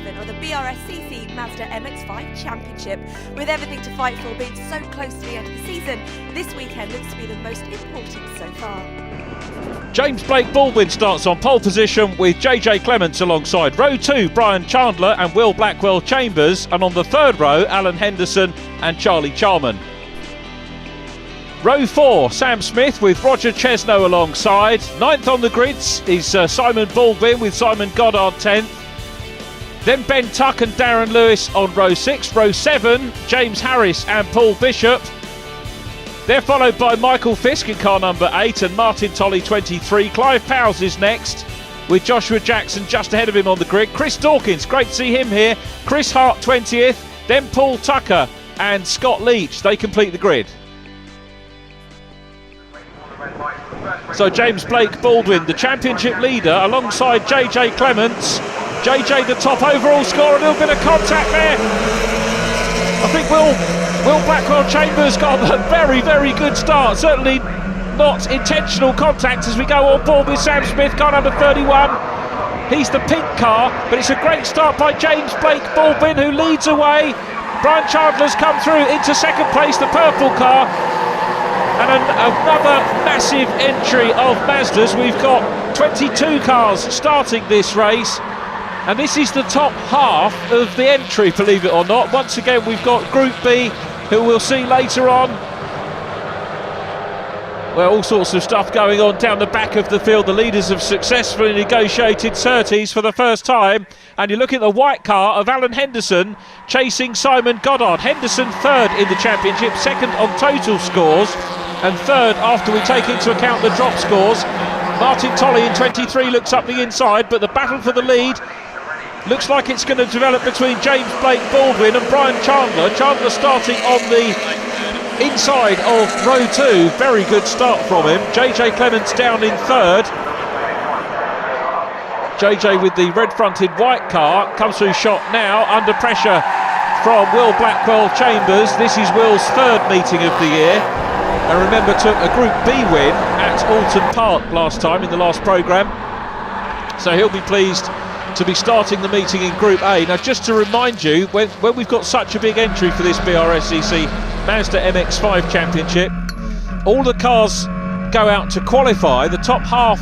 11 of the BRSCC Mazda MX-5 Championship. With everything to fight for being so close to the end of the season, this weekend looks to be the most important so far. James Blake Baldwin starts on pole position with JJ Clements alongside row 2 Brian Chandler and Will Blackwell Chambers, and on the third row Alan Henderson and Charlie Charman. Row 4, Sam Smith with Roger Chesno alongside. 9th on the grids is Simon Baldwin with Simon Goddard 10th. Then Ben Tuck and Darren Lewis on row 6. Row 7, James Harris and Paul Bishop. They're followed by Michael Fisk in car number 8 and Martin Tolley 23. Clive Powers is next with Joshua Jackson just ahead of him on the grid. Chris Dawkins, great to see him here. Chris Hart 20th. Then Paul Tucker and Scott Leach. They complete the grid. So James Blake Baldwin, the championship leader, alongside JJ Clements. JJ the top overall scorer, a little bit of contact there. I think Will Blackwell Chambers got a very, very good start. Certainly not intentional contact as we go on board with Sam Smith, car number 31. He's the pink car, but it's a great start by James Blake Baldwin, who leads away. Brian Chandler's come through into second place, the purple car. And another massive entry of Mazdas. We've got 22 cars starting this race, and this is the top half of the entry, believe it or not. Once again, we've got Group B, who we'll see later on. Well, all sorts of stuff going on down the back of the field. The leaders have successfully negotiated surtees for the first time, and you look at the white car of Alan Henderson chasing Simon Goddard. Henderson third in the championship, second on total scores, and third after we take into account the drop scores. Martin Tolley in 23 looks up the inside, but the battle for the lead looks like it's going to develop between James Blake Baldwin and Brian Chandler. Chandler starting on the inside of row 2. Very good start from him. JJ Clements down in third. JJ with the red fronted white car comes through shot now, under pressure from Will Blackwell Chambers. This is Will's third meeting of the year, and remember, took a Group B win at Alton Park last time in the last programme, so he'll be pleased to be starting the meeting in Group A. Now, just to remind you, when we've got such a big entry for this BRSCC Mazda MX-5 Championship, all the cars go out to qualify. The top half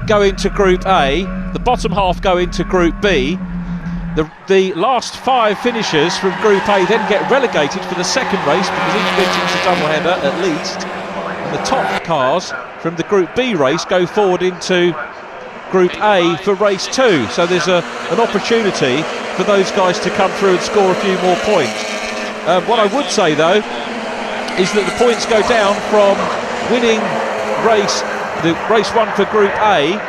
go into Group A, the bottom half go into Group B. The last 5 finishers from Group A then get relegated for the second race, because each meeting's a doubleheader at least. And the top cars from the Group B race go forward into Group A for race 2. So there's an opportunity for those guys to come through and score a few more points. What I would say though is that the points go down from winning race 1 for Group A,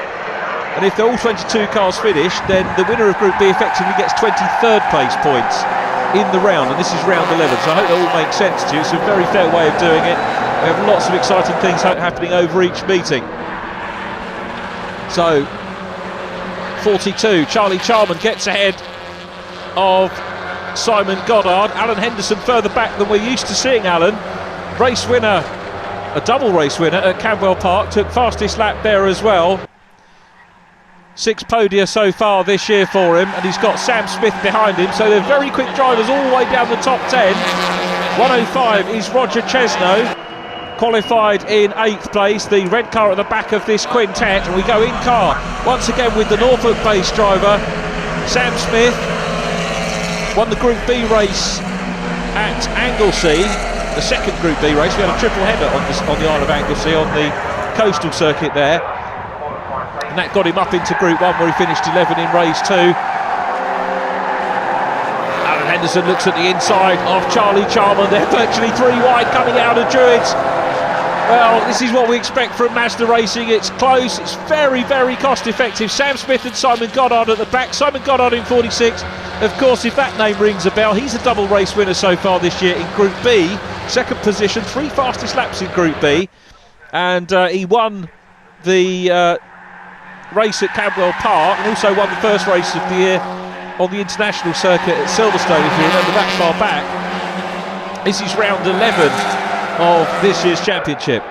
and if they're all 22 cars finished, then the winner of Group B effectively gets 23rd place points in the round, and this is round 11, so I hope that all makes sense to you. It's a very fair way of doing it. We have lots of exciting things happening over each meeting. So 42, Charlie Charman gets ahead of Simon Goddard. Alan Henderson further back than we're used to seeing Alan. Race winner, a double race winner at Camberwell Park, took fastest lap there as well. 6 podia so far this year for him, and he's got Sam Smith behind him, so they're very quick drivers all the way down the top 10. 105 is Roger Chesno, qualified in 8th place, the red car at the back of this quintet, and we go in car once again with the Norfolk-based driver Sam Smith. Won the Group B race at Anglesey, the second Group B race. We had a triple header on the Isle of Anglesey on the coastal circuit there, and that got him up into Group 1 where he finished 11 in race 2. Alan Henderson looks at the inside of Charlie Charman. They're virtually 3 wide coming out of Druids. Well, this is what we expect from Mazda racing. It's close, it's very, very cost effective. Sam Smith and Simon Goddard at the back. Simon Goddard in 46. Of course, if that name rings a bell, he's a double race winner so far this year in Group B. Second position, 3 fastest laps in Group B. And he won the race at Camberwell Park, and also won the first race of the year on the international circuit at Silverstone, if you remember that far back. This is round 11 of this year's championship.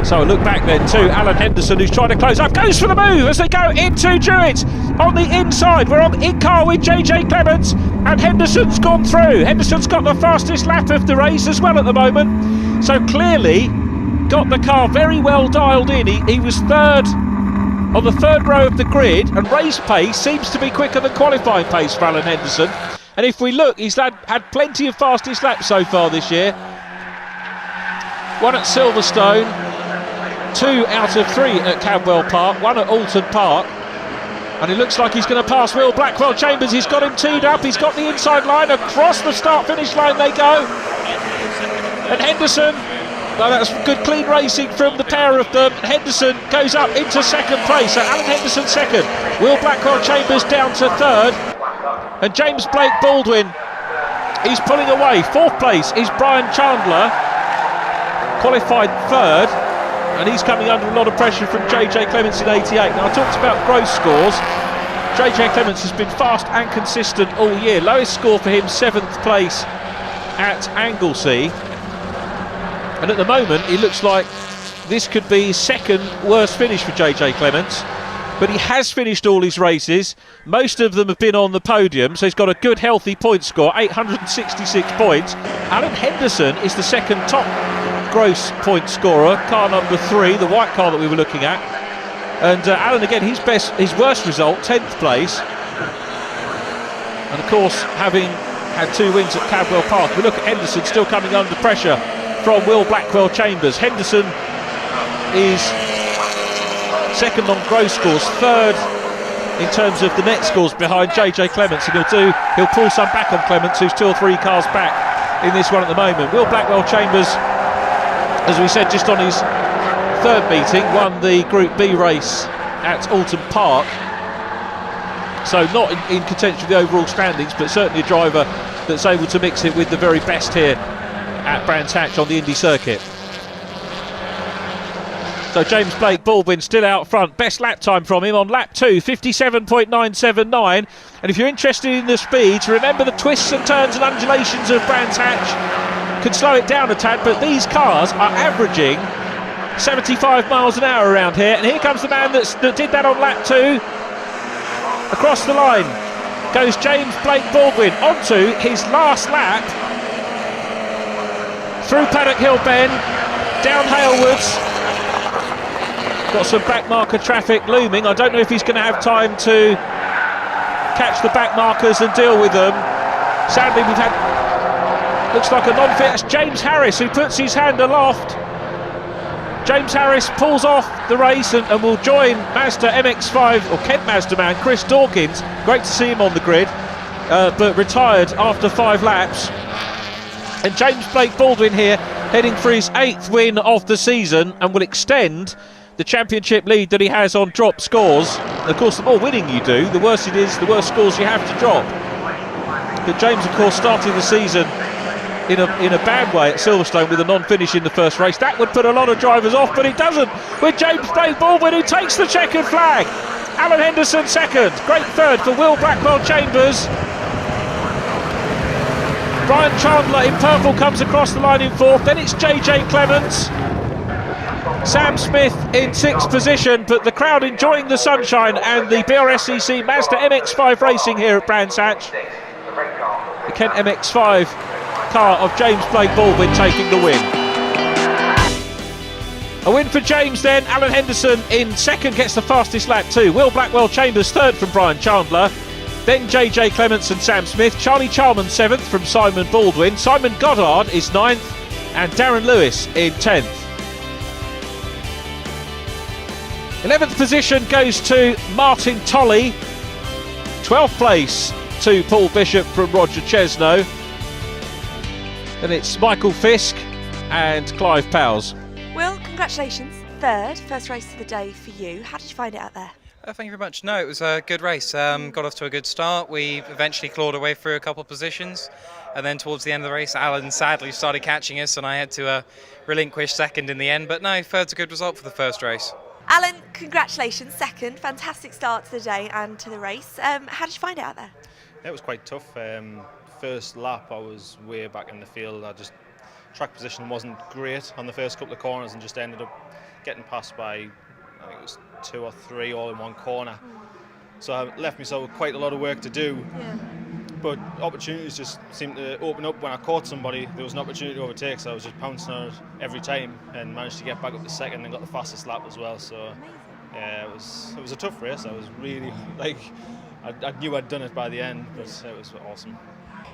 So a look back then to Alan Henderson, who's trying to close up, goes for the move as they go into Jewett on the inside. We're on in car with JJ Clements, and Henderson's gone through. Henderson's got the fastest lap of the race as well at the moment, so clearly got the car very well dialed in. He was third on the third row of the grid, and race pace seems to be quicker than qualifying pace for Alan Henderson. And if we look, he's had plenty of fastest laps so far this year. One at Silverstone, 2 out of 3 at Cadwell Park, 1 at Alton Park. And it looks like he's going to pass Will Blackwell Chambers. He's got him teed up, he's got the inside line, across the start-finish line they go. And Henderson, well, that's good clean racing from the pair of them. Henderson goes up into second place, so Alan Henderson second, Will Blackwell Chambers down to third, and James Blake Baldwin, he's pulling away. Fourth place is Brian Chandler, qualified third, and he's coming under a lot of pressure from JJ Clements in 88. Now, I talked about gross scores. JJ Clements has been fast and consistent all year. Lowest score for him, 7th place at Anglesey. And at the moment, it looks like this could be his second worst finish for JJ Clements. But he has finished all his races. Most of them have been on the podium, so he's got a good, healthy point score, 866 points. Alan Henderson is the second top gross point scorer, car number 3, the white car that we were looking at. And Alan, again, his worst result, 10th place. And of course, having had 2 wins at Cadwell Park, we look at Henderson still coming under pressure from Will Blackwell Chambers. Henderson is second on gross scores, third in terms of the net scores behind JJ Clements, and he'll pull some back on Clements, who's 2 or 3 cars back in this one at the moment. Will Blackwell Chambers, as we said just on his third meeting, won the Group B race at Alton Park, so not in contention for the overall standings, but certainly a driver that's able to mix it with the very best here at Brands Hatch on the Indy circuit. So James Blake Baldwin still out front. Best lap time from him on lap 2, 57.979. And if you're interested in the speeds, remember the twists and turns and undulations of Brands Hatch can slow it down a tad, but these cars are averaging 75 miles an hour around here. And here comes the man that did that on lap 2. Across the line goes James Blake Baldwin onto his last lap, through Paddock Hill Bend, down Halewoods. Got some back marker traffic looming. I don't know if he's going to have time to catch the back markers and deal with them. Sadly, we've had, looks like a non-fit. That's James Harris, who puts his hand aloft. James Harris pulls off the race and will join Mazda MX-5, or Kent Mazda man, Chris Dawkins. Great to see him on the grid, but retired after 5 laps. And James Blake Baldwin here, heading for his 8th win of the season, and will extend the championship lead that he has on drop scores. Of course, the more winning you do, the worse it is, the worse scores you have to drop. But James, of course, starting the season in a bad way at Silverstone with a non-finish in the first race. That would put a lot of drivers off, but it doesn't, with James Blake Baldwin, who takes the checkered flag. Alan Henderson second, great third for Will Blackwell Chambers. Brian Chandler in purple comes across the line in 4th, then it's JJ Clements. Sam Smith in 6th position, but the crowd enjoying the sunshine and the BRSCC Mazda MX-5 racing here at Brands Hatch. The Kent MX-5 car of James Blake Baldwin taking the win. A win for James then. Alan Henderson in 2nd gets the fastest lap too. Will Blackwell Chambers 3rd from Brian Chandler. Then JJ Clements and Sam Smith. Charlie Charman 7th from Simon Baldwin. Simon Goddard is 9th, and Darren Lewis in 10th. 11th position goes to Martin Tolley. 12th place to Paul Bishop from Roger Chesno. And it's Michael Fisk and Clive Powers. Will, congratulations. 3rd, first race of the day for you. How did you find it out there? Thank you very much. No, it was a good race. Got off to a good start. We eventually clawed our way through a couple of positions. And then towards the end of the race, Alan sadly started catching us, and I had to relinquish 2nd in the end. But no, 3rd's a good result for the first race. Alan, congratulations, 2nd. Fantastic start to the day and to the race. How did you find it out there? It was quite tough. First lap, I was way back in the field. Track position wasn't great on the first couple of corners and just ended up getting passed by, I think it was 2 or 3 all in one corner. So I left myself with quite a lot of work to do. Yeah. But opportunities just seemed to open up when I caught somebody. There was an opportunity to overtake, so I was just pouncing on it every time and managed to get back up to second and got the fastest lap as well. So yeah, it was a tough race. I was really I knew I'd done it by the end, but it was awesome.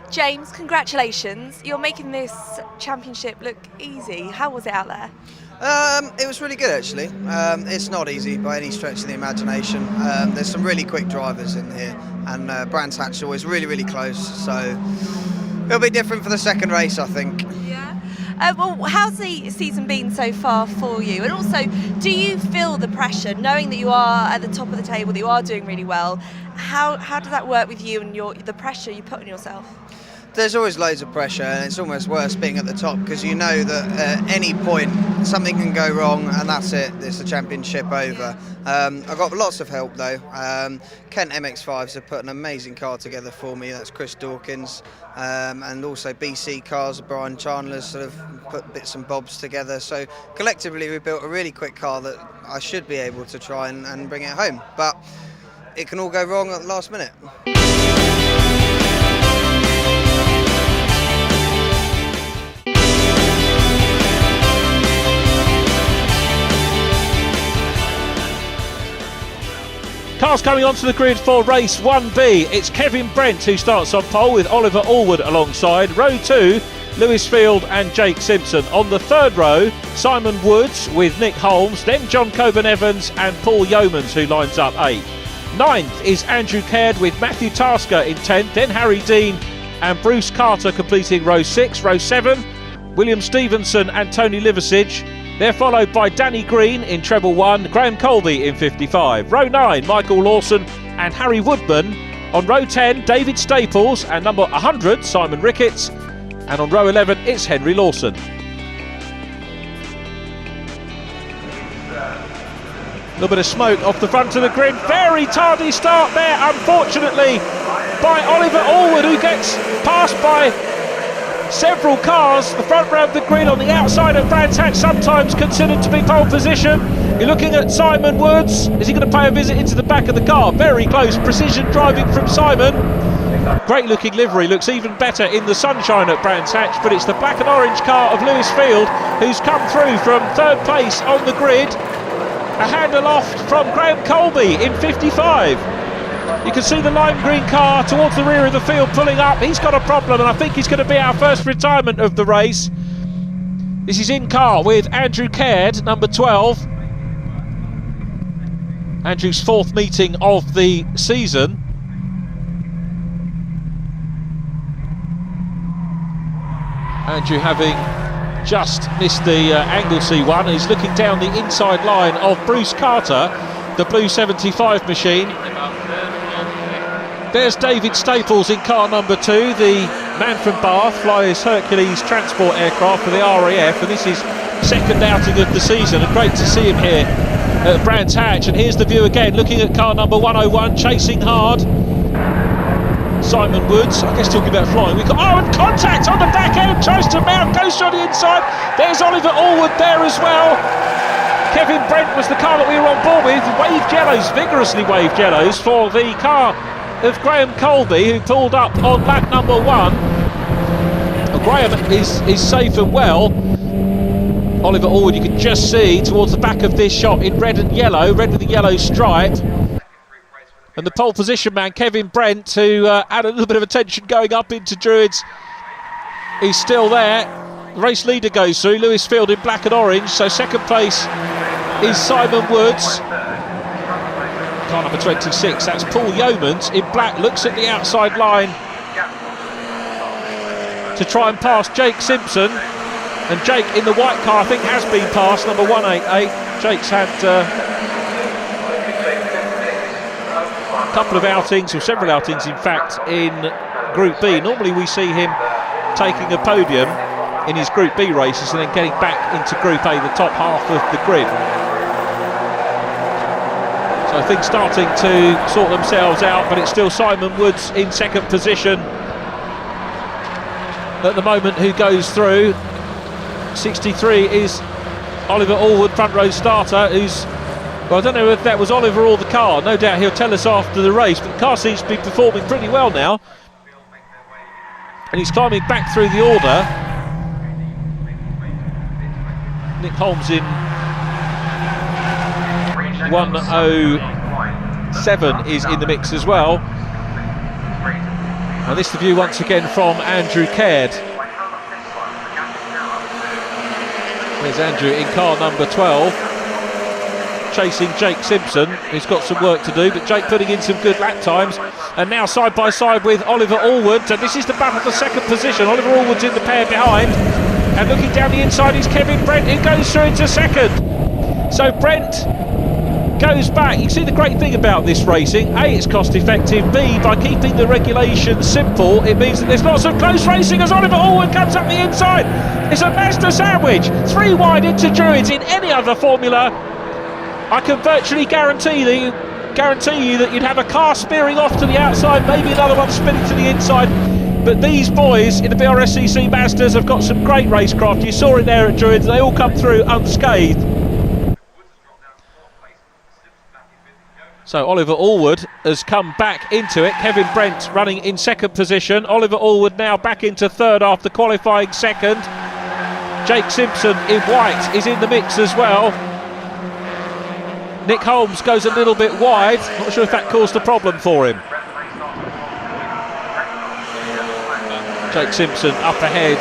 James, congratulations. You're making this championship look easy. How was it out there? It was really good actually. It's not easy by any stretch of the imagination. There's some really quick drivers in here, and Brands Hatch is always really close, so it'll be different for the second race, I think. Yeah. Well, how's the season been so far for you? And also, do you feel the pressure, knowing that you are at the top of the table, that you are doing really well? How does that work with you and the pressure you put on yourself? There's always loads of pressure, and it's almost worse being at the top because you know that at any point something can go wrong and that's it, it's the championship over. I've got lots of help though. Kent MX-5s have put an amazing car together for me, that's Chris Dawkins, and also BC Cars, Brian Chandler's sort of put bits and bobs together. So collectively we built a really quick car that I should be able to try and bring it home, but it can all go wrong at the last minute. Cars coming onto the grid for race 1B. It's Kevin Brent who starts on pole with Oliver Allwood alongside. Row 2, Lewis Field and Jake Simpson. On the third row, Simon Woods with Nick Holmes, then John Coburn-Evans and Paul Yeomans who lines up 8th. 9th is Andrew Caird with Matthew Tasker in 10th, then Harry Dean and Bruce Carter completing row 6. Row 7, William Stevenson and Tony Liversidge. They're followed by Danny Green in treble 1, Graham Colby in 55. Row 9, Michael Lawson and Harry Woodman. On row 10, David Staples and number 100, Simon Ricketts. And on row 11, it's Henry Lawson. A little bit of smoke off the front of the grid. Very tardy start there, unfortunately, by Oliver Allwood, who gets passed by several cars. The front row of the grid on the outside of Brands Hatch, sometimes considered to be pole position. You're looking at Simon Woods. Is he going to pay a visit into the back of the car? Very close, precision driving from Simon. Great looking livery, looks even better in the sunshine at Brands Hatch, but it's the black and orange car of Lewis Field who's come through from third place on the grid. A hand aloft from Graham Colby in 55. You can see the lime green car towards the rear of the field pulling up. He's got a problem, and I think he's going to be our first retirement of the race. This is in car with Andrew Caird, number 12. Andrew's 4th meeting of the season. Andrew having just missed the Anglesey one. He's looking down the inside line of Bruce Carter, the blue 75 machine. There's David Staples in car number 2, the man from Bath, flies Hercules transport aircraft for the RAF, and this is second outing of the season, and great to see him here at Brands Hatch. And here's the view again, looking at car number 101, chasing hard. Simon Woods, I guess talking about flying, we've got, and contact on the back end, tries to mount, goes on the inside. There's Oliver Allwood there as well. Kevin Brent was the car that we were on board with, waved yellows, vigorously waved yellows for the car of Graham Colby, who pulled up on lap number 1. Graham is safe and well. Oliver Allwood, you can just see towards the back of this shot in red and yellow, red with a yellow stripe. And the pole position man, Kevin Brent, who had a little bit of attention going up into Druids, he's still there. The race leader goes through, Lewis Field in black and orange, so second place is Simon Woods. Car number 26, that's Paul Yeomans in black, looks at the outside line to try and pass Jake Simpson. And Jake in the white car, I think, has been passed, number 188. Jake's had a couple of outings, or several outings in fact, in Group B. Normally we see him taking a podium in his Group B races and then getting back into Group A, the top half of the grid. So things starting to sort themselves out, but it's still Simon Woods in second position at the moment who goes through. 63 is Oliver Allwood, front row starter, who's, well, I don't know if that was Oliver or the car. No doubt he'll tell us after the race, but the car seems to be performing pretty well now. And he's climbing back through the order. Nick Holmes in 1:07 is in the mix as well. And this the view once again from Andrew Caird. There's Andrew in car number 12, chasing Jake Simpson, who's got some work to do, but Jake putting in some good lap times. And now side by side with Oliver Allwood, and this is the battle for second position. Oliver Allwood's in the pair behind, and looking down the inside is Kevin Brent, who goes through into second. So Brent goes back. You see the great thing about this racing, A, it's cost effective, B, by keeping the regulations simple, it means that there's lots of close racing as Oliver Allwood comes up the inside. It's a Mazda sandwich, 3 wide into Druids. In any other formula, I can virtually guarantee you that you'd have a car spearing off to the outside, maybe another one spinning to the inside. But these boys in the BRSCC Mazdas have got some great racecraft. You saw it there at Druids, they all come through unscathed. So Oliver Allwood has come back into it. Kevin Brent running in second position. Oliver Allwood now back into third after qualifying second. Jake Simpson in white is in the mix as well. Nick Holmes goes a little bit wide. Not sure if that caused a problem for him. Jake Simpson up ahead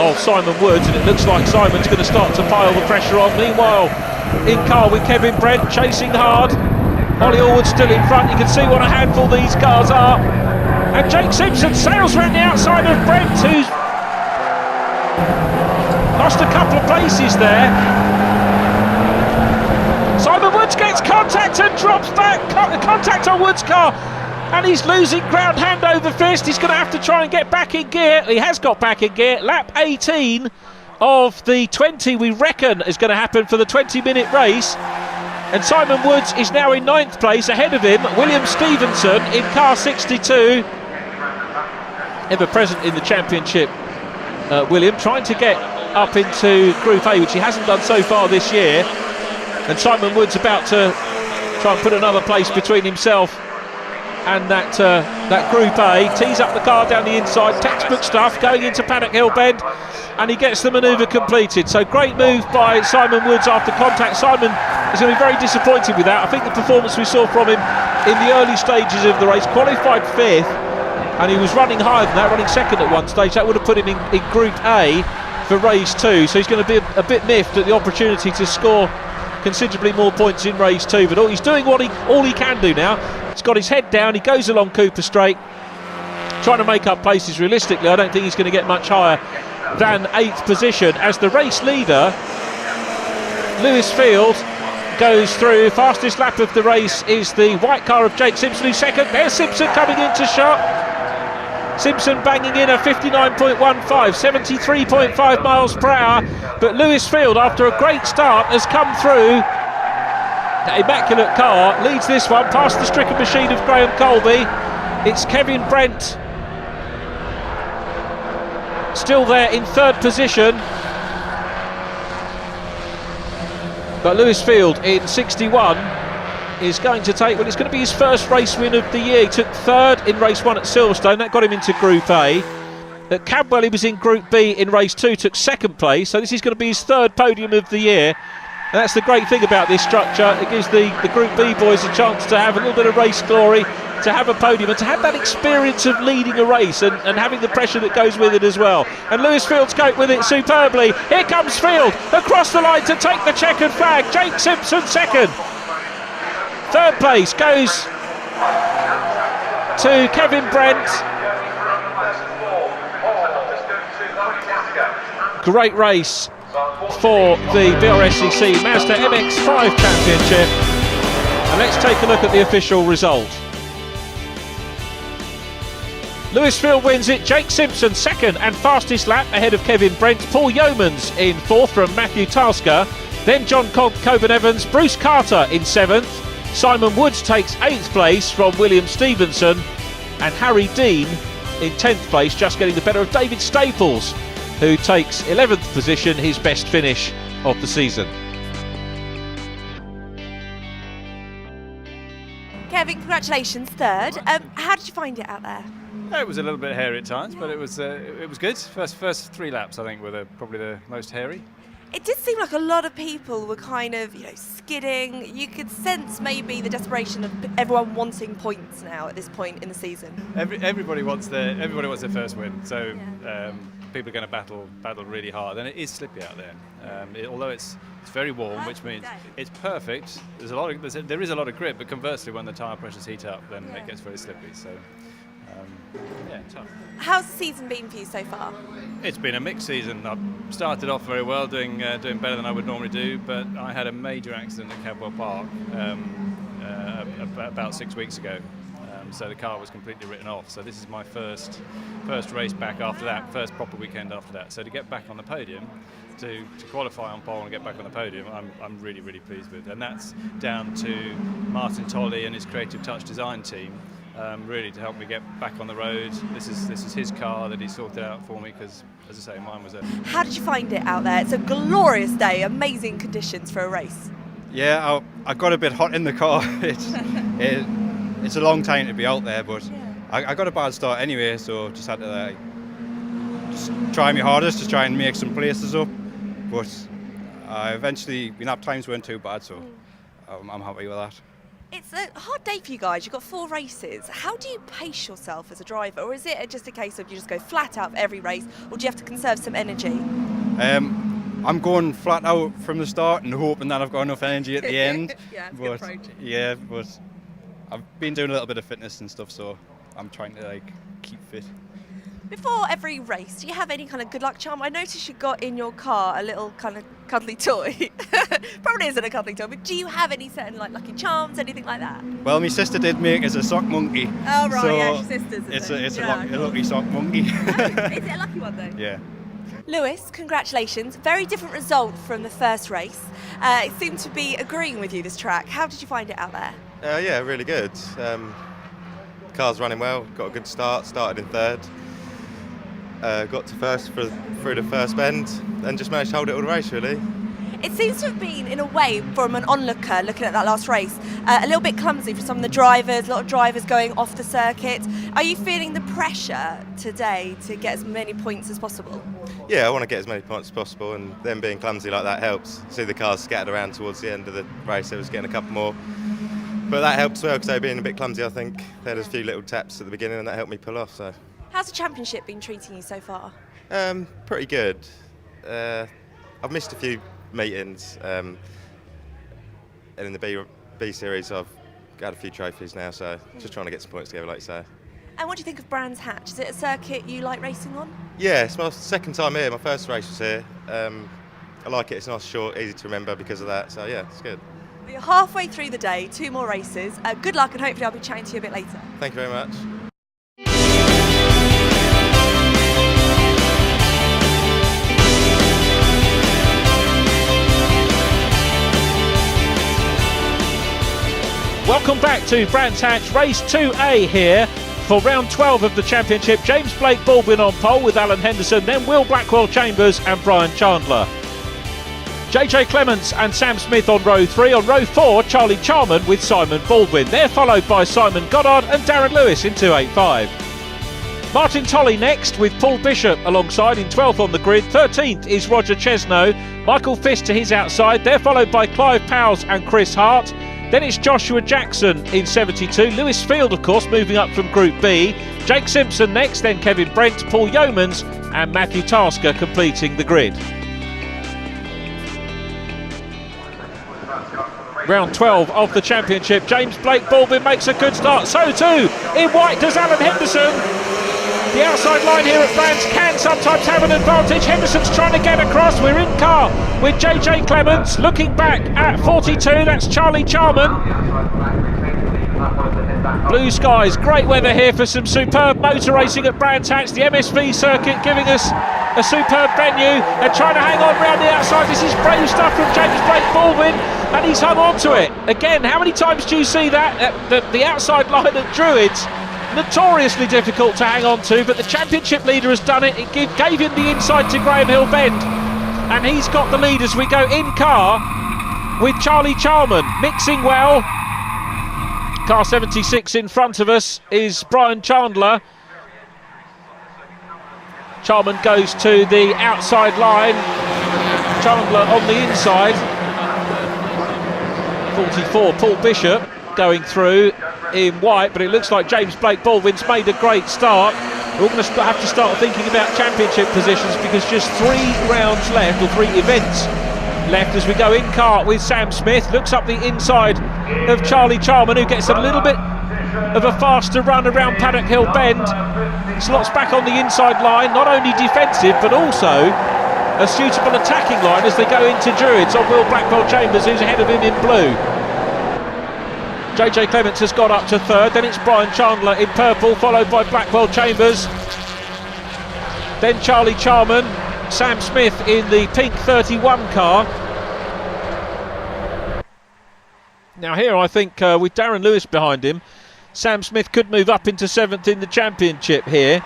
of Simon Woods, and it looks like Simon's going to start to pile the pressure on. Meanwhile, in car with Kevin Brent chasing hard. Ollie Allwood still in front. You can see what a handful these cars are. And Jake Simpson sails around the outside of Brent, who's lost a couple of places there. Simon Woods gets contact and drops back. Contact on Woods' car. And he's losing ground hand over fist. He's going to have to try and get back in gear. He has got back in gear. Lap 18 of the 20 we reckon is going to happen for the 20-minute race. And Simon Woods is now in 9th place. Ahead of him, William Stevenson in car 62. Ever present in the championship, William, trying to get up into Group A, which he hasn't done so far this year. And Simon Woods about to try and put another place between himself and that Group A. Tees up the car down the inside, textbook stuff, going into Paddock Hill Bend, and he gets the manoeuvre completed. So great move by Simon Woods after contact. Simon is going to be very disappointed with that. I think the performance we saw from him in the early stages of the race, qualified 5th, and he was running higher than that, running second at one stage. That would have put him in Group A for race 2. So he's going to be a bit miffed at the opportunity to score considerably more points in race 2. But he's doing all he can do now. He's got his head down, he goes along Cooper Straight, trying to make up places. Realistically, I don't think he's going to get much higher than 8th position, as the race leader, Lewis Field, goes through. Fastest lap of the race is the white car of Jake Simpson, who's second. There's Simpson coming into shot. Simpson banging in a 59.15, 73.5 miles per hour. But Lewis Field, after a great start, has come through. That immaculate car leads this one past the stricken machine of Graham Colby. It's Kevin Brent still there in 3rd position, but Lewis Field in 61 is going to take, well, it's going to be his first race win of the year. He took 3rd in race 1 at Silverstone, that got him into Group A. At Cadwell he was in Group B in race 2, took 2nd place, so this is going to be his 3rd podium of the year. And that's the great thing about this structure. It gives the Group B boys a chance to have a little bit of race glory, to have a podium, and to have that experience of leading a race and having the pressure that goes with it as well. And Lewis Field's coped with it superbly. Here comes Field across the line to take the checkered flag. Jake Simpson 2nd. 3rd place goes to Kevin Brent. Great race for the BRSCC Mazda MX-5 Championship. And let's take a look at the official result. Lewis Field wins it. Jake Simpson 2nd and fastest lap ahead of Kevin Brent. Paul Yeomans in 4th from Matthew Tasker. Then John Coburn Evans. Bruce Carter in 7th. Simon Woods takes 8th place from William Stevenson. And Harry Dean in 10th place, just getting the better of David Staples, who takes 11th position, his best finish of the season. Kevin, congratulations, third. How did you find it out there? It was a little bit hairy at times, but it was good. First 3 laps, I think, were probably the most hairy. It did seem like a lot of people were kind of, skidding. You could sense maybe the desperation of everyone wanting points now at this point in the season. Everybody wants their first win, so people are going to battle really hard, and it is slippy out there. Although it's very warm, which means it's perfect. There is a lot of grip, but conversely, when the tyre pressures heat up, then it gets very slippy. So. Tough. How's the season been for you so far? It's been a mixed season. I started off very well, doing better than I would normally do, but I had a major accident at Cadwell Park about 6 weeks ago. So the car was completely written off. So this is my first race back after that, first proper weekend after that. So to get back on the podium, to qualify on pole and get back on the podium, I'm really, really pleased with. And that's down to Martin Tolley and his Creative Touch design team. Really to help me get back on the road. This is his car that he sorted out for me, because, as I say, mine was a... How did you find it out there? It's a glorious day, amazing conditions for a race. Yeah, I got a bit hot in the car. It's a long time to be out there, but I got a bad start anyway, so just had to just try my hardest to try and make some places up. But eventually, lap times weren't too bad, so I'm happy with that. It's a hard day for you guys. You've got 4 races. How do you pace yourself as a driver? Or is it just a case of you just go flat out for every race? Or do you have to conserve some energy? I'm going flat out from the start and hoping that I've got enough energy at the end. But I've been doing a little bit of fitness and stuff, so I'm trying to keep fit. Before every race, do you have any kind of good luck charm? I noticed you got in your car a little kind of cuddly toy. Probably isn't a cuddly toy, but do you have any certain lucky charms, anything like that? Well, my sister did make us a sock monkey. Oh right, so yeah, your sister's. It's a lucky sock monkey. Oh, is it a lucky one though? Yeah. Lewis, congratulations. Very different result from the first race. It seemed to be agreeing with you, this track. How did you find it out there? Yeah, really good. Car's running well, got a good start, started in third. Got to first through the first bend and just managed to hold it all the race, really. It seems to have been, in a way, from an onlooker looking at that last race, a little bit clumsy for some of the drivers, a lot of drivers going off the circuit. Are you feeling the pressure today to get as many points as possible? Yeah, I want to get as many points as possible, and them being clumsy like that helps. See the cars scattered around towards the end of the race, they was getting a couple more. But that helps well, because they were being a bit clumsy, I think. They had a few little taps at the beginning and that helped me pull off. So. How's the championship been treating you so far? Pretty good. I've missed a few meetings, and in the B series I've got a few trophies now, so just trying to get some points together, like you say. And what do you think of Brands Hatch? Is it a circuit you like racing on? Yeah, it's my second time here. My first race was here. I like it. It's nice, short, easy to remember because of that. So yeah, it's good. Well, you're halfway through the day, 2 more races. Good luck, and hopefully I'll be chatting to you a bit later. Thank you very much. Welcome back to Brands Hatch Race 2A here for round 12 of the championship. James Blake Baldwin on pole with Alan Henderson, then Will Blackwell Chambers and Brian Chandler. JJ Clements and Sam Smith on row 3. On row 4, Charlie Charman with Simon Baldwin. They're followed by Simon Goddard and Darren Lewis in 285. Martin Tolley next with Paul Bishop alongside in 12th on the grid. 13th is Roger Chesno. Michael Fist to his outside. They're followed by Clive Powles and Chris Hart. Then it's Joshua Jackson in 72. Lewis Field, of course, moving up from Group B. Jake Simpson next, then Kevin Brent, Paul Yeomans and Matthew Tasker completing the grid. Round 12 of the championship. James Blake Baldwin makes a good start. So too, in white, does Alan Henderson. The outside line here at Brands can sometimes have an advantage. Henderson's trying to get across. We're in car with JJ Clements. Looking back at 42, that's Charlie Charman. Blue skies, great weather here for some superb motor racing at Brands Hatch. The MSV circuit giving us a superb venue. They're trying to hang on round the outside. This is brave stuff from James Blake Baldwin, and he's hung on to it. Again, how many times do you see that? The outside line at Druids, notoriously difficult to hang on to, but the championship leader has done it. It gave him the inside to Graham Hill Bend. and he's got the lead as we go in car with Charlie Charman mixing well. Car 76 in front of us is Brian Chandler. Charman goes to the outside line, Chandler on the inside. 44, Paul Bishop going through in white, but it looks like James Blake Baldwin's made a great start. We're going to have to start thinking about championship positions because just 3 rounds left, or 3 events left, as we go in car with Sam Smith. Looks up the inside of Charlie Charman, who gets a little bit of a faster run around Paddock Hill Bend. Slots back on the inside line, not only defensive but also a suitable attacking line as they go into Druids on Will Blackwell Chambers, who's ahead of him in blue. JJ Clements has got up to third, then it's Brian Chandler in purple, followed by Blackwell Chambers, then Charlie Charman, Sam Smith in the pink 31 car. Now here I think with Darren Lewis behind him, Sam Smith could move up into 7th in the championship here.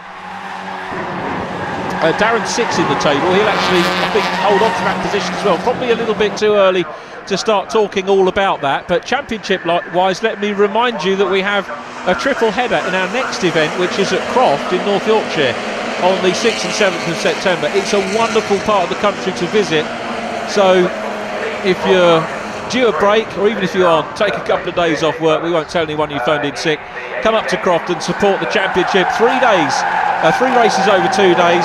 Darren's 6th in the table. He'll actually, I think, hold on to that position as well. Probably a little bit too early to start talking all about that. But championship-wise, let me remind you that we have a triple header in our next event, which is at Croft in North Yorkshire on the 6th and 7th of September. It's a wonderful part of the country to visit. So if you're due a break, or even if you aren't, take a couple of days off work. We won't tell anyone you phoned in sick. Come up to Croft and support the championship. 3 days, 3 races over 2 days.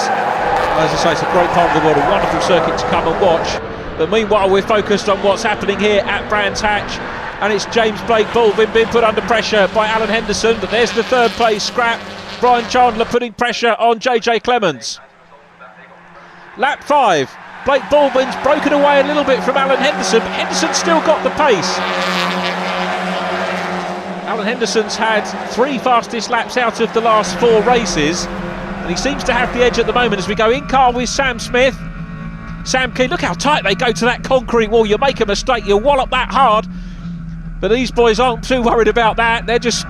As I say, it's a great part of the world, a wonderful circuit to come and watch. But meanwhile, we're focused on what's happening here at Brands Hatch, and it's James Blake Baldwin being put under pressure by Alan Henderson. But there's the 3rd place scrap. Brian Chandler putting pressure on JJ Clements. Lap 5. Blake Baldwin's broken away a little bit from Alan Henderson, but Henderson's still got the pace. Alan Henderson's had 3 fastest laps out of the last 4 races, and he seems to have the edge at the moment as we go in car with Sam Smith. Sam Key, look how tight they go to that concrete wall. You make a mistake, you wallop that hard. But these boys aren't too worried about that. They're just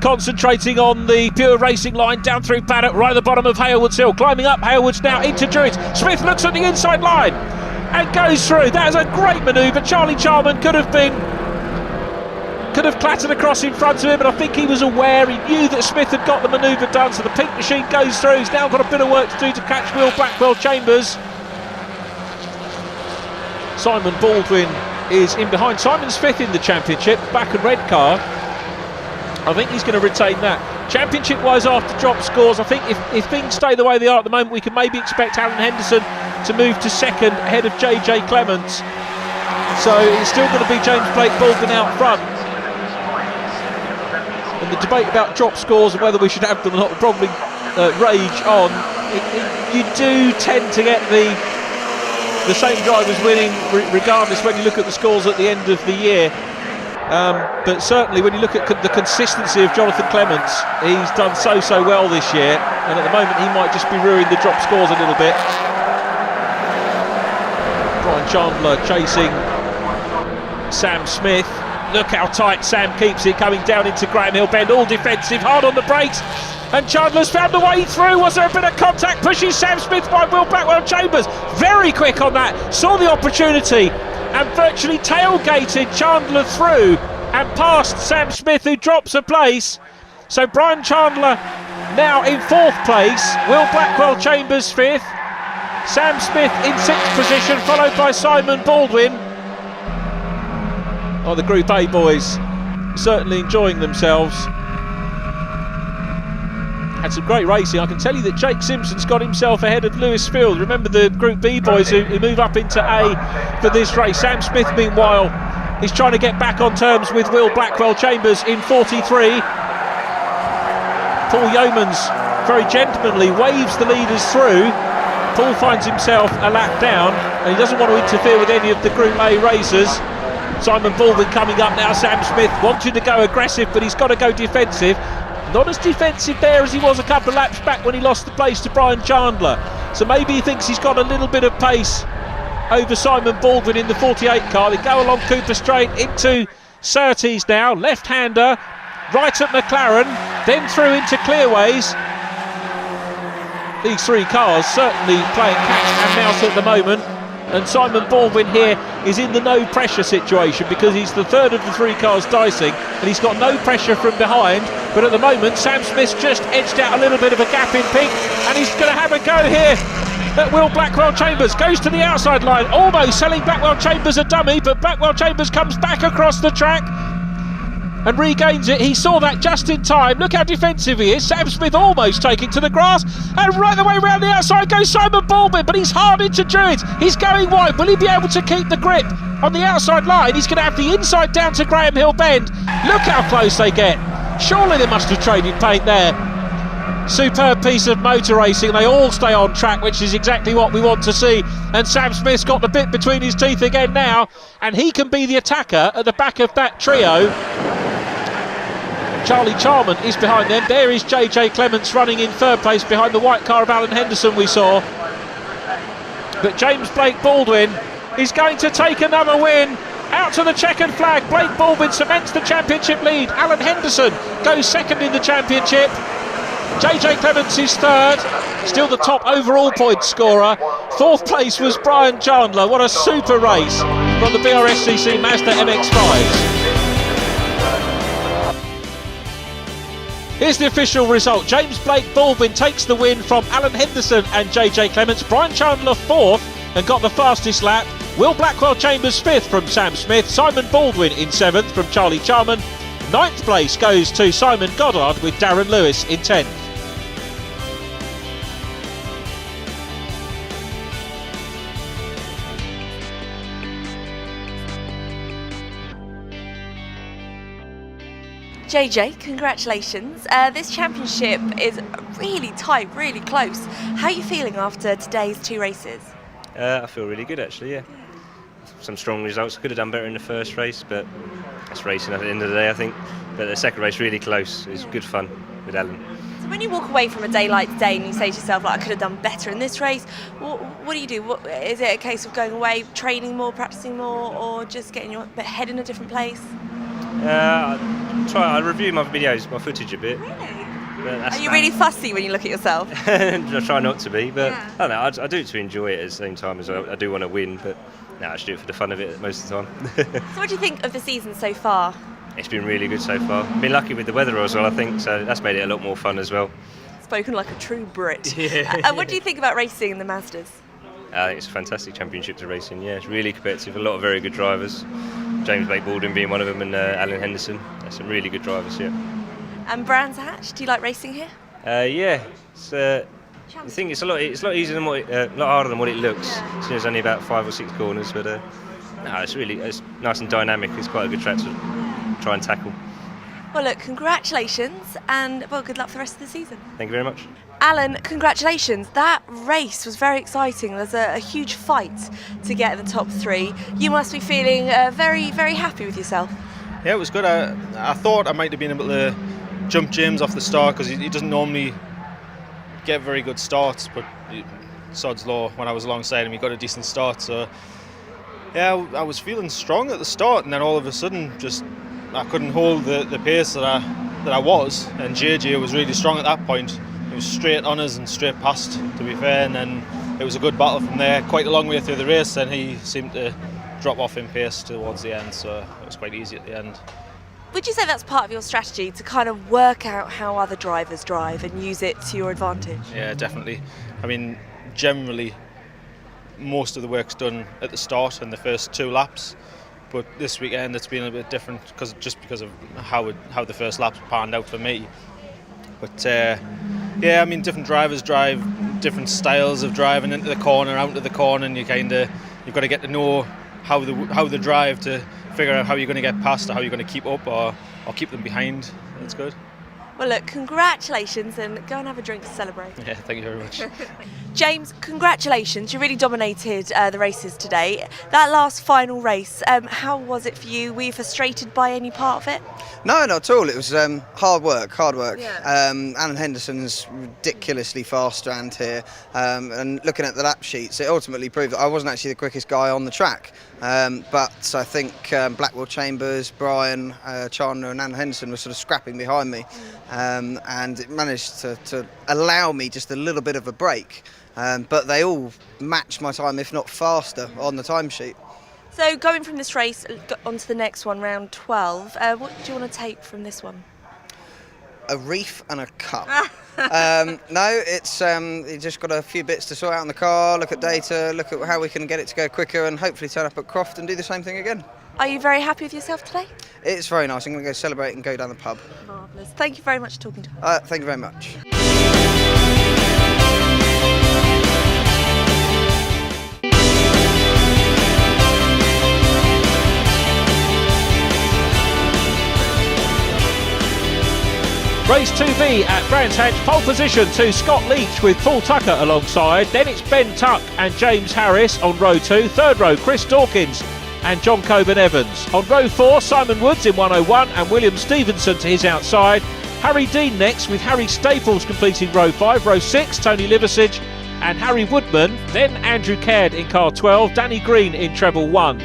concentrating on the pure racing line down through Paddock, right at the bottom of Halewoods Hill. Climbing up Halewoods now into Druids. Smith looks at the inside line and goes through. That is a great manoeuvre. Charlie Charman could have clattered across in front of him, but I think he was aware, he knew that Smith had got the manoeuvre done, so the pink machine goes through. He's now got a bit of work to do to catch Will Blackwell Chambers. Simon Baldwin is in behind. Simon's 5th in the championship, black and red car. I think he's going to retain that. Championship wise, after drop scores, I think if things stay the way they are at the moment, we can maybe expect Alan Henderson to move to 2nd ahead of JJ Clements. So it's still going to be James Blake Baldwin out front. And the debate about drop scores and whether we should have them or not will probably rage on. You do tend to get the same drivers winning regardless when you look at the scores at the end of the year. But certainly when you look at the consistency of Jonathan Clements, he's done so well this year, and at the moment he might just be ruining the drop scores a little bit. Brian Chandler chasing Sam Smith. Look how tight Sam keeps it coming down into Graham Hill Bend, all defensive, hard on the brakes, and Chandler's found a way through. Was there a bit of contact? Pushes Sam Smith by Will Blackwell Chambers, very quick on that, saw the opportunity and virtually tailgated Chandler through and past Sam Smith, who drops a place. So Brian Chandler now in 4th place, Will Blackwell Chambers 5th, Sam Smith in 6th position, followed by Simon Baldwin. Oh, the Group A boys certainly enjoying themselves. Had some great racing. I can tell you that Jake Simpson's got himself ahead of Lewis Field. Remember the Group B boys who move up into A for this race. Sam Smith, meanwhile, is trying to get back on terms with Will Blackwell Chambers in 43. Paul Yeomans very gentlemanly waves the leaders through. Paul finds himself a lap down and he doesn't want to interfere with any of the Group A racers. Simon Baldwin coming up now. Sam Smith wanted to go aggressive, but he's got to go defensive. Not as defensive there as he was a couple of laps back when he lost the place to Brian Chandler. So maybe he thinks he's got a little bit of pace over Simon Baldwin in the 48 car. They go along Cooper Straight into Surtees now. Left-hander, right at McLaren, then through into Clearways. These 3 cars certainly playing catch and mouse at the moment. and Simon Baldwin here is in the no pressure situation because he's the third of the 3 cars dicing and he's got no pressure from behind. But at the moment Sam Smith's just edged out a little bit of a gap in pink and he's going to have a go here at Will Blackwell Chambers. Goes to the outside line, almost selling Blackwell Chambers a dummy, but Blackwell Chambers comes back across the track and regains it. He saw that just in time. Look how defensive he is. Sam Smith almost taking to the grass, and right the way around the outside goes Simon Baldwin, but he's hard into Druitt. He's going wide. Will he be able to keep the grip on the outside line? He's going to have the inside down to Graham Hill Bend. Look how close they get. Surely they must have traded paint there. Superb piece of motor racing. They all stay on track, which is exactly what we want to see. And Sam Smith's got the bit between his teeth again now, and he can be the attacker at the back of that trio. Charlie Charman is behind them. There is JJ Clements running in third place behind the white car of Alan Henderson we saw. But James Blake Baldwin is going to take another win. Out to the checkered flag. Blake Baldwin cements the championship lead. Alan Henderson goes second in the championship. JJ Clements is third, still the top overall point scorer. Fourth place was Brian Chandler. What a super race from the BRSCC Mazda MX-5s. Here's the official result. James Blake Baldwin takes the win from Alan Henderson and JJ Clements. Brian Chandler fourth and got the fastest lap. Will Blackwell Chambers fifth from Sam Smith. Simon Baldwin in seventh from Charlie Charman. Ninth place goes to Simon Goddard with Darren Lewis in 10th. JJ, congratulations. This championship is really tight, really close. How are you feeling after today's 2 races? I feel really good actually, yeah. Some strong results. Could have done better in the first race, but that's racing at the end of the day, I think. But the second race really close. It was good fun with Alan. So when you walk away from a day like today and you say to yourself, like, I could have done better in this race, what do you do? Is it a case of going away, training more, practicing more, or just getting your head in a different place? I review my videos, my footage a bit. Really? Are you really fussy when you look at yourself? I try not to be, but yeah. I don't know, I do it to enjoy it at the same time as I do want to win, but no, I just do it for the fun of it most of the time. So what do you think of the season so far? It's been really good so far. Been lucky with the weather as well, I think, so that's made it a lot more fun as well. Spoken like a true Brit. Yeah. What do you think about racing in the Mazdas? I think it's a fantastic championship to race in, yeah. It's really competitive, a lot of very good drivers. James Blake Baldwin being one of them, and Alan Henderson. There's some really good drivers, yeah. And Brands Hatch, do you like racing here? Yeah. I think it's a lot easier than a lot harder than what it looks. Yeah. So there's only about 5 or 6 corners, but no, it's nice and dynamic. It's quite a good track to try and tackle. Well, look, congratulations, and well, good luck for the rest of the season. Thank you very much. Alan, congratulations. That race was very exciting. There's a huge fight to get in the top 3. You must be feeling very, very happy with yourself. Yeah, it was good. I thought I might have been able to jump James off the start because he doesn't normally get very good starts, but sod's law, when I was alongside him, he got a decent start. So yeah, I was feeling strong at the start, and then all of a sudden, just I couldn't hold the pace that I was, and JJ was really strong at that point. He was straight on us and straight past, to be fair, and then it was a good battle from there. Quite a long way through the race, then he seemed to drop off in pace towards the end, so it was quite easy at the end. Would you say that's part of your strategy, to kind of work out how other drivers drive and use it to your advantage? Yeah, definitely. I mean, generally, most of the work's done at the start in the first 2 laps, but this weekend it's been a bit different because of how the first laps panned out for me. But yeah, I mean, different drivers drive different styles of driving into the corner, out of the corner, and you've got to get to know how they drive to figure out how you're going to get past, or how you're going to keep up, or keep them behind. That's good. Well, look, congratulations, and go and have a drink to celebrate. Yeah, thank you very much. James, congratulations. You really dominated the races today. That last final race, how was it for you? Were you frustrated by any part of it? No, not at all. It was hard work. Yeah. Alan Henderson's ridiculously fast around here, and looking at the lap sheets, it ultimately proved that I wasn't actually the quickest guy on the track. But I think Blackwell Chambers, Brian, Chandler and Alan Henderson were sort of scrapping behind me, and it managed to allow me just a little bit of a break. but they all match my time, if not faster, on the timesheet. So going from this race onto the next one, round 12, what do you want to take from this one? A reef and a cup. No, it's you just got a few bits to sort out in the car, look at data, look at how we can get it to go quicker, and hopefully turn up at Croft and do the same thing again. Are you very happy with yourself today? It's very nice. I'm going to go celebrate and go down the pub. Marvellous. Thank you very much for talking to us. Thank you very much. Race 2B at Brands Hatch, pole position to Scott Leach with Paul Tucker alongside. Then it's Ben Tuck and James Harris on row 2. Third row, Chris Dawkins and John Coburn Evans. On row 4, Simon Woods in 101 and William Stevenson to his outside. Harry Dean next with Harry Staples completing row 5. Row 6, Tony Liversidge and Harry Woodman. Then Andrew Caird in car 12, Danny Green in treble 1.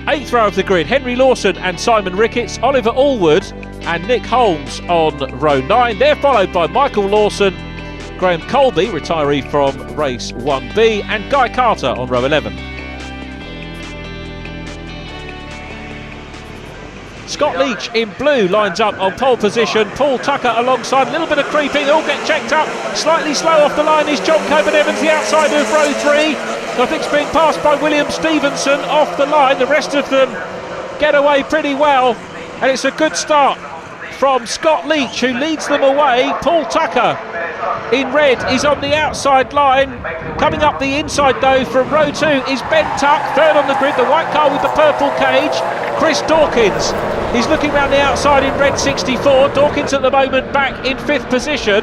8th row of the grid, Henry Lawson and Simon Ricketts, Oliver Allwood and Nick Holmes on row 9. They're followed by Michael Lawson, Graham Colby, retiree from race 1B, and Guy Carter on row 11. Scott Leach in blue lines up on pole position. Paul Tucker alongside, a little bit of creeping, they all get checked up. Slightly slow off the line is John Coburn Evans, the outside of row 3. I think it's being passed by William Stevenson off the line. The rest of them get away pretty well, and it's a good start from Scott Leach, who leads them away. Paul Tucker in red is on the outside line. Coming up the inside though from row 2 is Ben Tuck, third on the grid, the white car with the purple cage. Chris Dawkins, he's looking round the outside in red 64. Dawkins at the moment back in 5th position.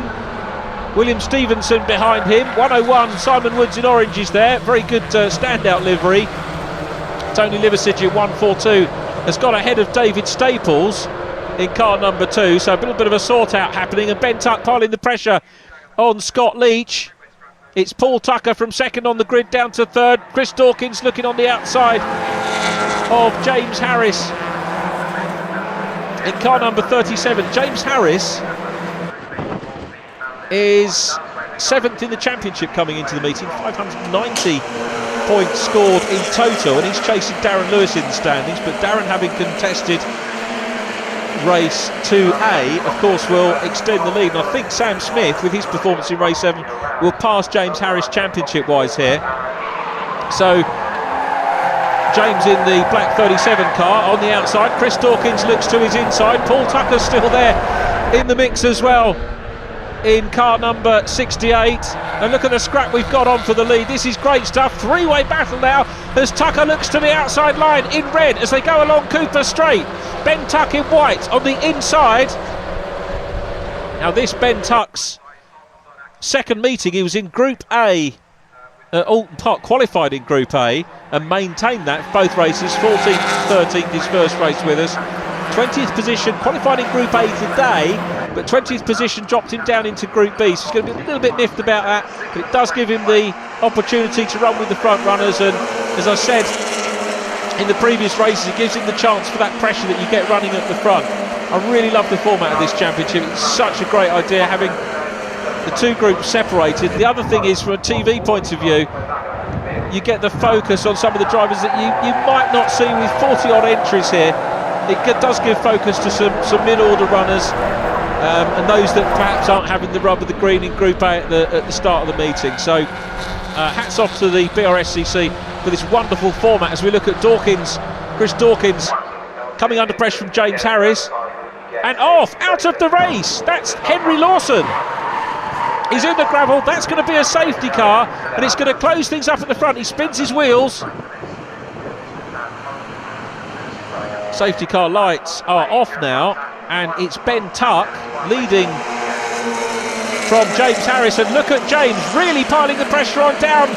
William Stevenson behind him. 101, Simon Woods in orange is there. Very good standout livery. Tony Liversidge in 142 has got ahead of David Staples in car number 2, so a little bit of a sort out happening, and Ben Tuck piling the pressure on Scott Leach. It's Paul Tucker from 2nd on the grid down to 3rd. Chris Dawkins looking on the outside of James Harris in car number 37. James Harris is 7th in the championship coming into the meeting, 590 points scored in total, and he's chasing Darren Lewis in the standings, but Darren, having contested race 2A, of course, will extend the lead, and I think Sam Smith, with his performance in race 7, will pass James Harris championship wise here. So James in the black 37 car on the outside. Chris Dawkins looks to his inside. Paul Tucker's still there in the mix as well in car number 68, and look at the scrap we've got on for the lead. This is great stuff. Three-way battle now as Tucker looks to the outside line in red as they go along Cooper Straight. Ben Tuck in white on the inside. Now this Ben Tuck's second meeting. He was in Group A Alton Park, qualified in Group A and maintained that for both races. 14th, 13th his first race with us. 20th position, qualified in Group A today, but 20th position dropped him down into Group B, so he's going to be a little bit miffed about that, but it does give him the opportunity to run with the front runners, and as I said in the previous races, it gives him the chance for that pressure that you get running at the front. I really love the format of this championship. It's such a great idea having the two groups separated. The other thing is, from a TV point of view, you get the focus on some of the drivers that you might not see with 40 odd entries here. It does give focus to some mid-order runners and those that perhaps aren't having the rub of the green in Group A at the start of the meeting. So hats off to the BRSCC for this wonderful format as we look at Dawkins, Chris Dawkins coming under pressure from James Harris, and out of the race. That's Henry Lawson. He's in the gravel. That's going to be a safety car, and it's going to close things up at the front. He spins his wheels. Safety car lights are off now, and it's Ben Tuck leading from James Harris, and look at James really piling the pressure on down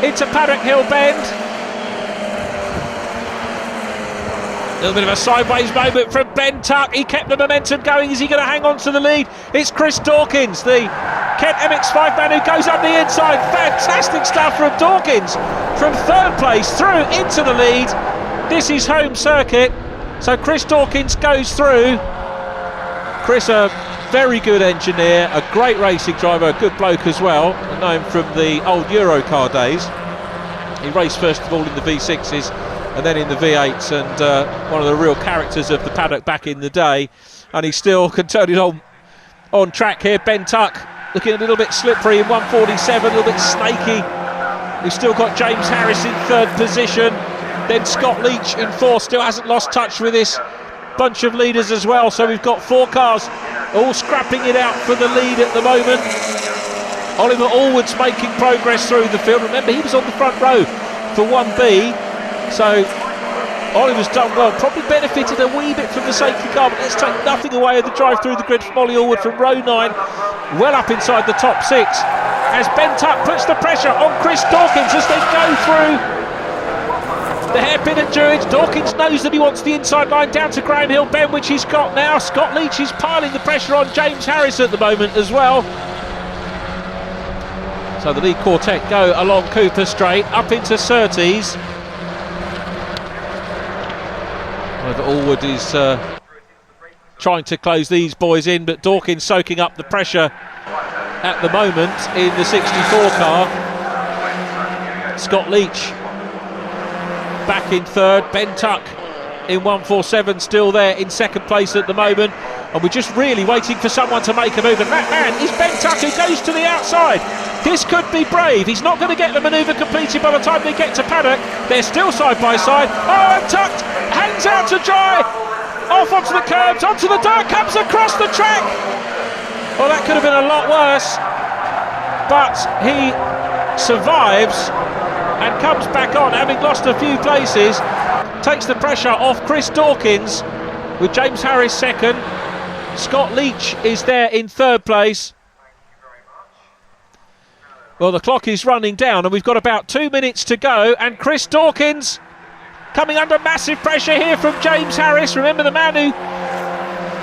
into Paddock Hill Bend. A little bit of a sideways moment from Ben Tuck. He kept the momentum going. Is he going to hang on to the lead? It's Chris Dawkins, the Kent MX-5 man, who goes up the inside. Fantastic stuff from Dawkins from 3rd place through into the lead. This is home circuit, so Chris Dawkins goes through. Chris, a very good engineer, a great racing driver, a good bloke as well. I know him from the old Eurocar days. He raced first of all in the V6s and then in the V8s, and one of the real characters of the paddock back in the day. And he still can turn it on track here. Ben Tuck looking a little bit slippery in 147, a little bit snaky. We've still got James Harris in third position. Then Scott Leach in fourth, still hasn't lost touch with this bunch of leaders as well. So we've got 4 cars all scrapping it out for the lead at the moment. Oliver Allwood's making progress through the field. Remember, he was on the front row for 1B. So Oliver's done well, probably benefited a wee bit from the safety car, but let's take nothing away of the drive through the grid from Ollie Allwood from row 9, well up inside the top 6, as Ben Tuck puts the pressure on Chris Dawkins as they go through the hairpin at Druids. Dawkins knows that he wants the inside line down to Graham Hill Bend, which he's got now. Scott Leach is piling the pressure on James Harris at the moment as well. So the lead quartet go along Cooper Straight, up into Surtees. Oliver Allwood is trying to close these boys in, but Dawkins soaking up the pressure at the moment in the 64 car. Scott Leach back in third, Ben Tuck in 147 still there in second place at the moment, and we're just really waiting for someone to make a move, and that man is Ben Tuck, who goes to the outside. This could be brave. He's not going to get the manoeuvre completed by the time they get to paddock. They're still side by side. Oh, and Tuck hangs out to dry, off onto the curbs, onto the dirt, comes across the track. Well, that could have been a lot worse, but he survives and comes back on, having lost a few places. Takes the pressure off Chris Dawkins with James Harris second. Scott Leach is there in third place. Well, the clock is running down and we've got about 2 minutes to go, and Chris Dawkins coming under massive pressure here from James Harris. Remember, the man who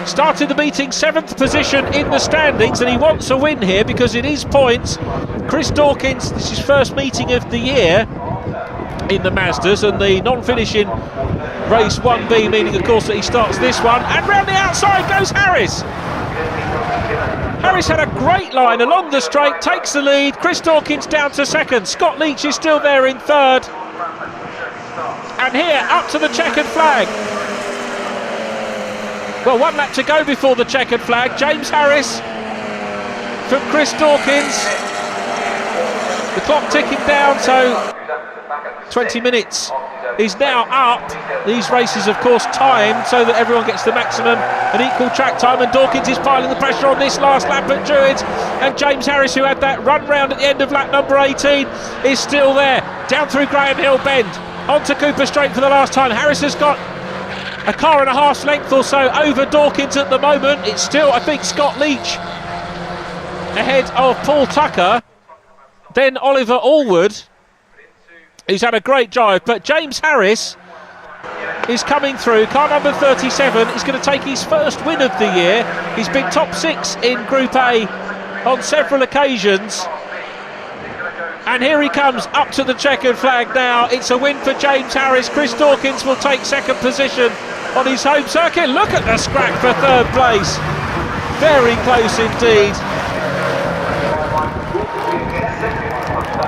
started the meeting 7th position in the standings, and he wants a win here because it is points. Chris Dawkins, this is first meeting of the year in the Mazdas, and the non-finishing race 1B, meaning of course that he starts this one, and round the outside goes Harris. Harris had a great line along the straight, takes the lead. Chris Dawkins down to second. Scott Leach is still there in third. And here, up to the checkered flag. Well, 1 lap to go before the checkered flag. James Harris from Chris Dawkins. The clock ticking down, so 20 minutes is now up. These races, of course, timed so that everyone gets the maximum and equal track time, and Dawkins is piling the pressure on this last lap at Druids, and James Harris, who had that run round at the end of lap number 18, is still there, down through Graham Hill Bend, onto Cooper Straight for the last time. Harris has got a car and a half's length or so over Dawkins at the moment. It's still, I think, Scott Leach ahead of Paul Tucker, then Oliver Allwood, who's had a great drive, but James Harris is coming through. Car number 37 is going to take his first win of the year. He's been top 6 in Group A on several occasions, and here he comes up to the checkered flag now. It's a win for James Harris. Chris Dawkins will take second position on his home circuit. Look at the scrap for third place, very close indeed.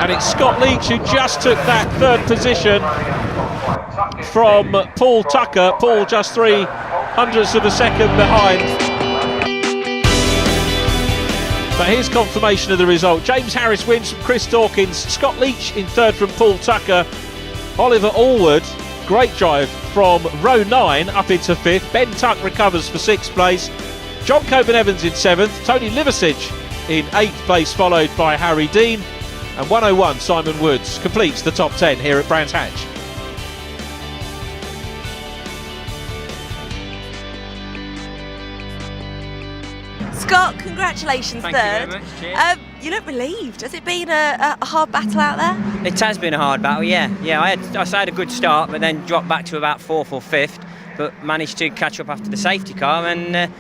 And it's Scott Leach who just took that third position from Paul Tucker. Paul just 0.03 of a second behind. But here's confirmation of the result. James Harris wins from Chris Dawkins. Scott Leach in third from Paul Tucker. Oliver Allwood, great drive from row 9 up into 5th. Ben Tuck recovers for 6th place. John Coburn-Evans in 7th. Tony Liversidge in 8th place, followed by Harry Dean. And 101, Simon Woods completes the top 10 here at Brands Hatch. Scott, congratulations, Thank you third. very much, cheers. You look relieved. Has it been a hard battle out there? It has been a hard battle, yeah. I had a good start, but then dropped back to about 4th or 5th, but managed to catch up after the safety car and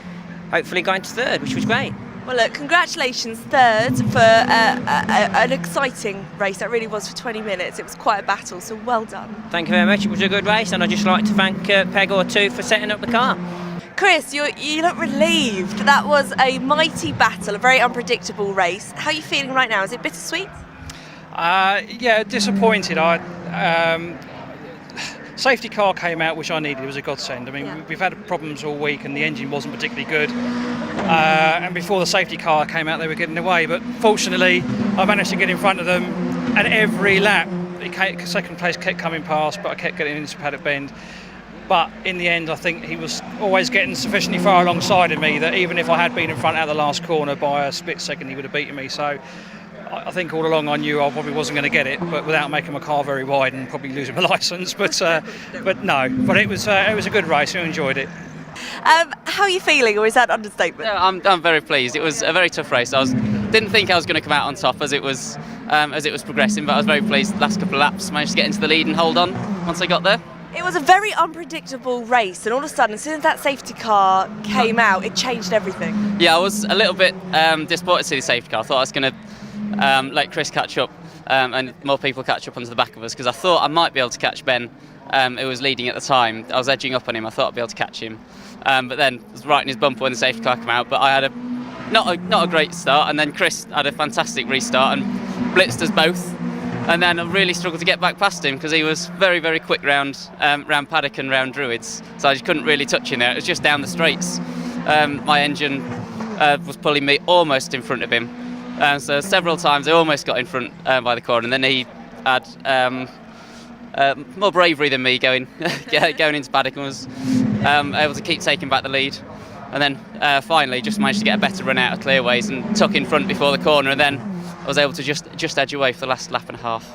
hopefully got into third, which was great. Well, look, congratulations, third for an exciting race. That really was for 20 minutes. It was quite a battle, so well done. Thank you very much. It was a good race, and I'd just like to thank Peg or Two for setting up the car. Chris, you look relieved. That was a mighty battle, a very unpredictable race. How are you feeling right now? Is it bittersweet? Yeah, disappointed. Safety car came out, which I needed. It was a godsend. I mean, we've had problems all week, and the engine wasn't particularly good. And before the safety car came out, they were getting away. But fortunately, I managed to get in front of them, and every lap, second place kept coming past, but I kept getting into paddock bend. But in the end, I think he was always getting sufficiently far alongside of me that even if I had been in front out of the last corner by a split second, he would have beaten me. So I think all along I knew I probably wasn't going to get it, but without making my car very wide and probably losing my licence. But it was a good race. I enjoyed it. How are you feeling, or is that an understatement? Yeah, I'm very pleased. It was a very tough race. Didn't think I was going to come out on top as it was progressing, but I was very pleased. Last couple of laps, managed to get into the lead and hold on once I got there. It was a very unpredictable race, and all of a sudden, as soon as that safety car came out, it changed everything. Yeah, I was a little bit disappointed to see the safety car. I thought I was going to let Chris catch up and more people catch up onto the back of us, because I thought I might be able to catch Ben, who was leading at the time. I was edging up on him. I thought I'd be able to catch him, but then I was right in his bumper when the safety car came out. But I had not a great start, and then Chris had a fantastic restart and blitzed us both. And then I really struggled to get back past him because he was very, very quick round paddock and round Druids. So I just couldn't really touch him there. It was just down the straights. My engine was pulling me almost in front of him. So several times I almost got in front by the corner. And then he had more bravery than me going into paddock and was able to keep taking back the lead. And then finally just managed to get a better run out of clearways and tuck in front before the corner. And then I was able to just edge away for the last lap and a half.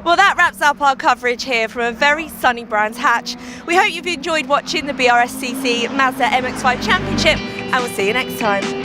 Well, that wraps up our coverage here from a very sunny Brands Hatch. We hope you've enjoyed watching the BRSCC Mazda MX-5 Championship, and we'll see you next time.